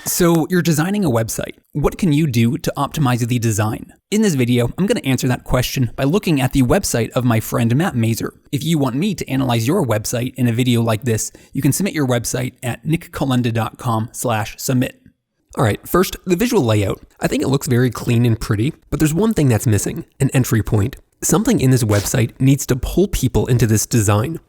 So you're designing a website. What can you do to optimize the design? In this video, I'm going to answer that question by looking at the website of my friend Matt Mazer. If you want me to analyze your website in a video like this, you can submit your website at nickkolenda.com/submit. Alright, first, the visual layout. I think it looks very clean and pretty, but there's one thing that's missing, an entry point. Something in this website needs to pull people into this design.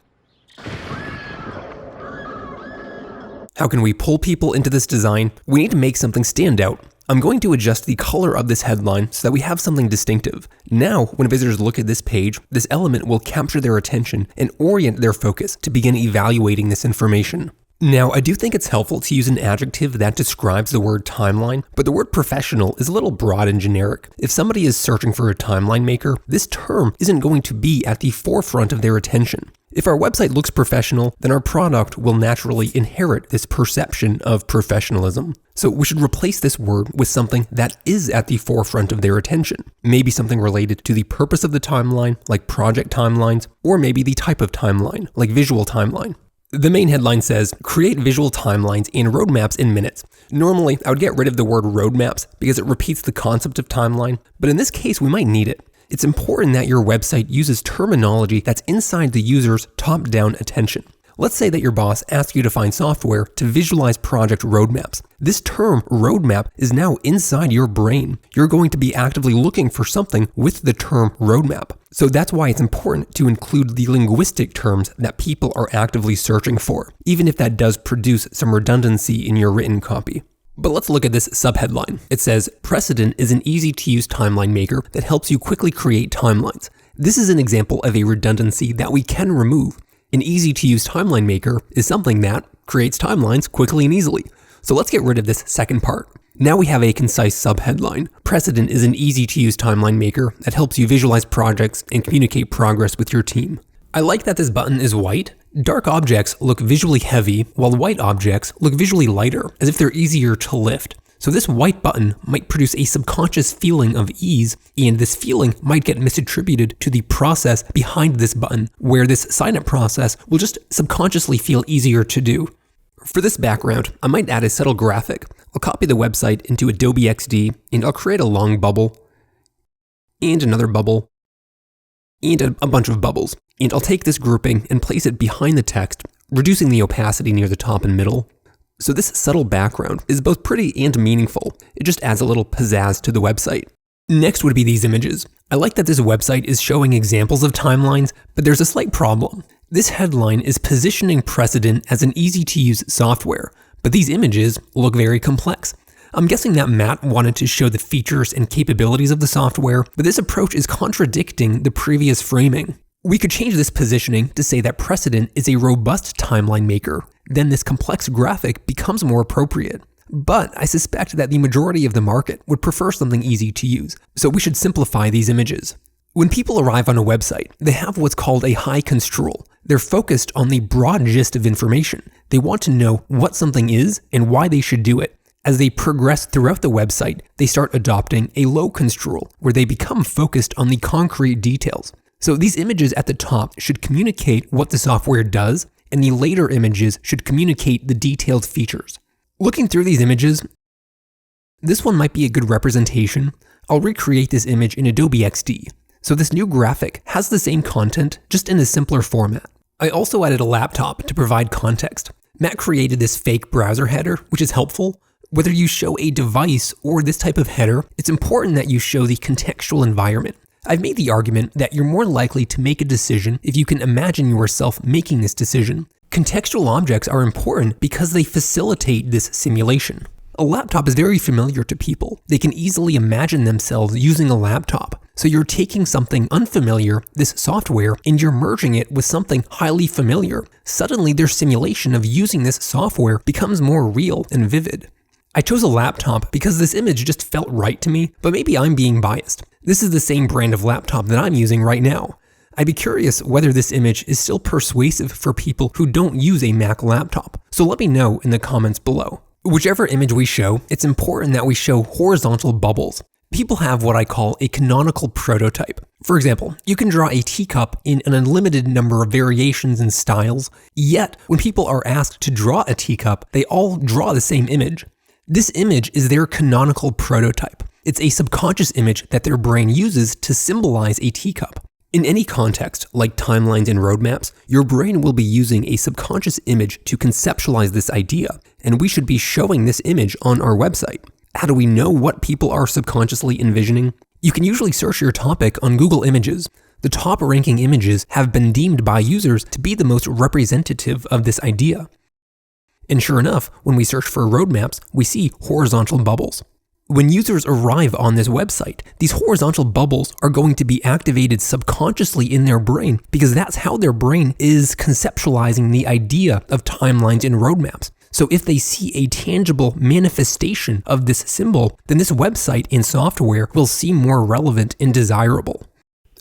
How can we pull people into this design? We need to make something stand out. I'm going to adjust the color of this headline so that we have something distinctive. Now, when visitors look at this page, this element will capture their attention and orient their focus to begin evaluating this information. Now, I do think it's helpful to use an adjective that describes the word timeline, but the word professional is a little broad and generic. If somebody is searching for a timeline maker, this term isn't going to be at the forefront of their attention. If our website looks professional, then our product will naturally inherit this perception of professionalism. So we should replace this word with something that is at the forefront of their attention. Maybe something related to the purpose of the timeline, like project timelines, or maybe the type of timeline, like visual timeline. The main headline says, create visual timelines and roadmaps in minutes. Normally, I would get rid of the word roadmaps because it repeats the concept of timeline, but in this case, we might need it. It's important that your website uses terminology that's inside the user's top-down attention. Let's say that your boss asks you to find software to visualize project roadmaps. This term, roadmap, is now inside your brain. You're going to be actively looking for something with the term roadmap. So that's why it's important to include the linguistic terms that people are actively searching for, even if that does produce some redundancy in your written copy. But let's look at this subheadline. It says, Precedent is an easy-to-use timeline maker that helps you quickly create timelines. This is an example of a redundancy that we can remove. An easy-to-use timeline maker is something that creates timelines quickly and easily. So let's get rid of this second part. Now we have a concise subheadline. Precedent is an easy-to-use timeline maker that helps you visualize projects and communicate progress with your team. I like that this button is white. Dark objects look visually heavy, while white objects look visually lighter, as if they're easier to lift. So this white button might produce a subconscious feeling of ease, and this feeling might get misattributed to the process behind this button, where this sign-up process will just subconsciously feel easier to do. For this background, I might add a subtle graphic. I'll copy the website into Adobe XD, and I'll create a long bubble, and another bubble, and a bunch of bubbles. And I'll take this grouping and place it behind the text, reducing the opacity near the top and middle. So this subtle background is both pretty and meaningful. It just adds a little pizzazz to the website. Next would be these images. I like that this website is showing examples of timelines, but there's a slight problem. This headline is positioning Precedent as an easy-to-use software, but these images look very complex. I'm guessing that Matt wanted to show the features and capabilities of the software, but this approach is contradicting the previous framing. We could change this positioning to say that Precedent is a robust timeline maker. Then this complex graphic becomes more appropriate. But I suspect that the majority of the market would prefer something easy to use, so we should simplify these images. When people arrive on a website, they have what's called a high construal. They're focused on the broad gist of information. They want to know what something is and why they should do it. As they progress throughout the website, they start adopting a low construal, where they become focused on the concrete details. So these images at the top should communicate what the software does, and the later images should communicate the detailed features. Looking through these images, this one might be a good representation. I'll recreate this image in Adobe XD. So this new graphic has the same content, just in a simpler format. I also added a laptop to provide context. Matt created this fake browser header, which is helpful. Whether you show a device or this type of header, it's important that you show the contextual environment. I've made the argument that you're more likely to make a decision if you can imagine yourself making this decision. Contextual objects are important because they facilitate this simulation. A laptop is very familiar to people. They can easily imagine themselves using a laptop. So you're taking something unfamiliar, this software, and you're merging it with something highly familiar. Suddenly their simulation of using this software becomes more real and vivid. I chose a laptop because this image just felt right to me, but maybe I'm being biased. This is the same brand of laptop that I'm using right now. I'd be curious whether this image is still persuasive for people who don't use a Mac laptop, so let me know in the comments below. Whichever image we show, it's important that we show horizontal bubbles. People have what I call a canonical prototype. For example, you can draw a teacup in an unlimited number of variations and styles, yet when people are asked to draw a teacup, they all draw the same image. This image is their canonical prototype. It's a subconscious image that their brain uses to symbolize a teacup. In any context, like timelines and roadmaps, your brain will be using a subconscious image to conceptualize this idea, and we should be showing this image on our website. How do we know what people are subconsciously envisioning? You can usually search your topic on Google Images. The top ranking images have been deemed by users to be the most representative of this idea. And sure enough, when we search for roadmaps, we see horizontal bubbles. When users arrive on this website, these horizontal bubbles are going to be activated subconsciously in their brain because that's how their brain is conceptualizing the idea of timelines and roadmaps. So if they see a tangible manifestation of this symbol, then this website and software will seem more relevant and desirable.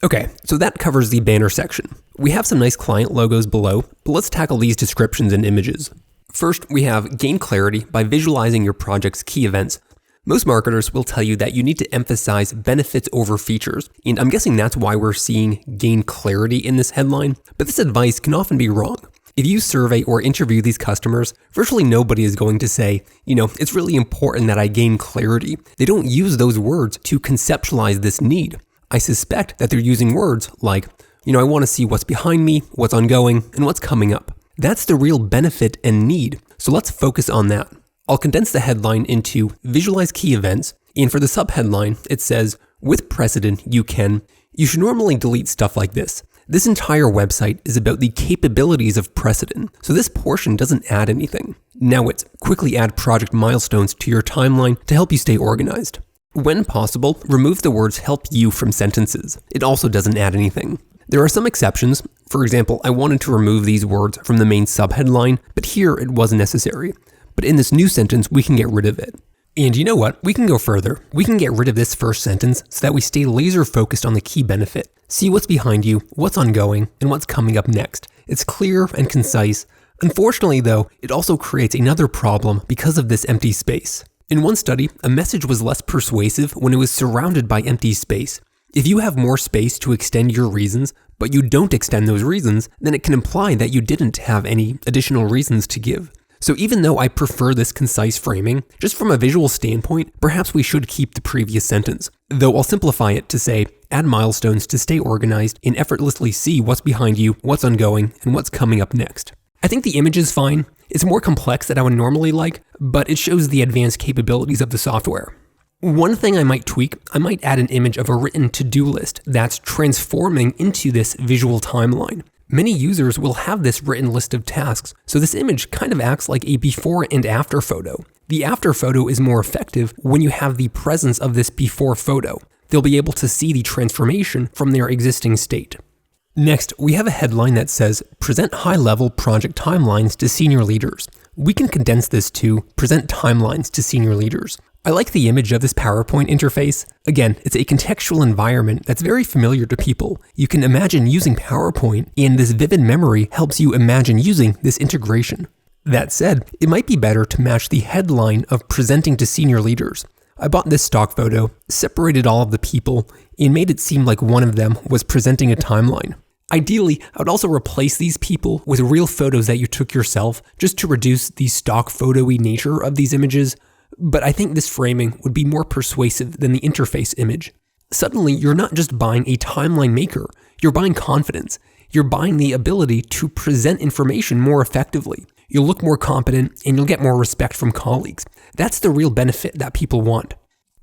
Okay, so that covers the banner section. We have some nice client logos below, but let's tackle these descriptions and images. First, we have gain clarity by visualizing your project's key events. Most marketers will tell you that you need to emphasize benefits over features, and I'm guessing that's why we're seeing gain clarity in this headline, but this advice can often be wrong. If you survey or interview these customers, virtually nobody is going to say, it's really important that I gain clarity. They don't use those words to conceptualize this need. I suspect that they're using words like, I want to see what's behind me, what's ongoing, and what's coming up. That's the real benefit and need, so let's focus on that. I'll condense the headline into visualize key events, and for the subheadline, it says, with precedent, you should normally delete stuff like this. This entire website is about the capabilities of precedent, so this portion doesn't add anything. Now it's quickly add project milestones to your timeline to help you stay organized. When possible, remove the words help you from sentences. It also doesn't add anything. There are some exceptions. For example, I wanted to remove these words from the main subheadline, but here it wasn't necessary. But in this new sentence, we can get rid of it. And you know what? We can go further. We can get rid of this first sentence so that we stay laser focused on the key benefit. See what's behind you, what's ongoing, and what's coming up next. It's clear and concise. Unfortunately though, it also creates another problem because of this empty space. In one study, a message was less persuasive when it was surrounded by empty space. If you have more space to extend your reasons, but you don't extend those reasons, then it can imply that you didn't have any additional reasons to give. So even though I prefer this concise framing, just from a visual standpoint, perhaps we should keep the previous sentence. Though I'll simplify it to say, add milestones to stay organized and effortlessly see what's behind you, what's ongoing, and what's coming up next. I think the image is fine. It's more complex than I would normally like, but it shows the advanced capabilities of the software. One thing I might tweak, I might add an image of a written to-do list that's transforming into this visual timeline. Many users will have this written list of tasks, so this image kind of acts like a before and after photo. The after photo is more effective when you have the presence of this before photo. They'll be able to see the transformation from their existing state. Next, we have a headline that says, present high-level project timelines to senior leaders. We can condense this to present timelines to senior leaders. I like the image of this PowerPoint interface. Again, it's a contextual environment that's very familiar to people. You can imagine using PowerPoint, and this vivid memory helps you imagine using this integration. That said, it might be better to match the headline of presenting to senior leaders. I bought this stock photo, separated all of the people, and made it seem like one of them was presenting a timeline. Ideally, I would also replace these people with real photos that you took yourself, just to reduce the stock photo-y nature of these images. But I think this framing would be more persuasive than the interface image. Suddenly, you're not just buying a timeline maker, you're buying confidence. You're buying the ability to present information more effectively. You'll look more competent and you'll get more respect from colleagues. That's the real benefit that people want.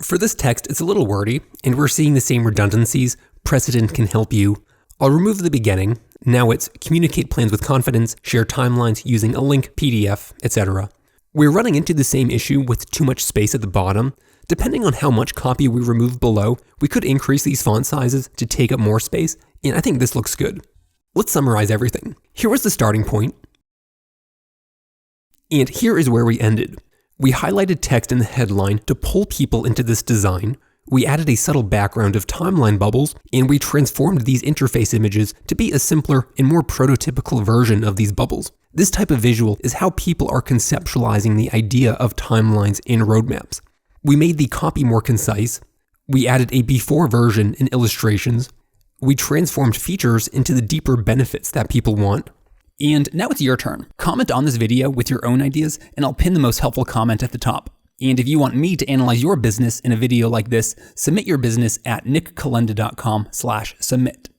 For this text, it's a little wordy, and we're seeing the same redundancies. Precedent can help you. I'll remove the beginning. Now it's communicate plans with confidence, share timelines using a link, PDF, etc. We're running into the same issue with too much space at the bottom. Depending on how much copy we remove below, we could increase these font sizes to take up more space, and I think this looks good. Let's summarize everything. Here was the starting point, and here is where we ended. We highlighted text in the headline to pull people into this design. We added a subtle background of timeline bubbles, and we transformed these interface images to be a simpler and more prototypical version of these bubbles. This type of visual is how people are conceptualizing the idea of timelines and roadmaps. We made the copy more concise. We added a before version in illustrations. We transformed features into the deeper benefits that people want. And now it's your turn. Comment on this video with your own ideas, and I'll pin the most helpful comment at the top. And if you want me to analyze your business in a video like this, submit your business at nickkalenda.com/submit.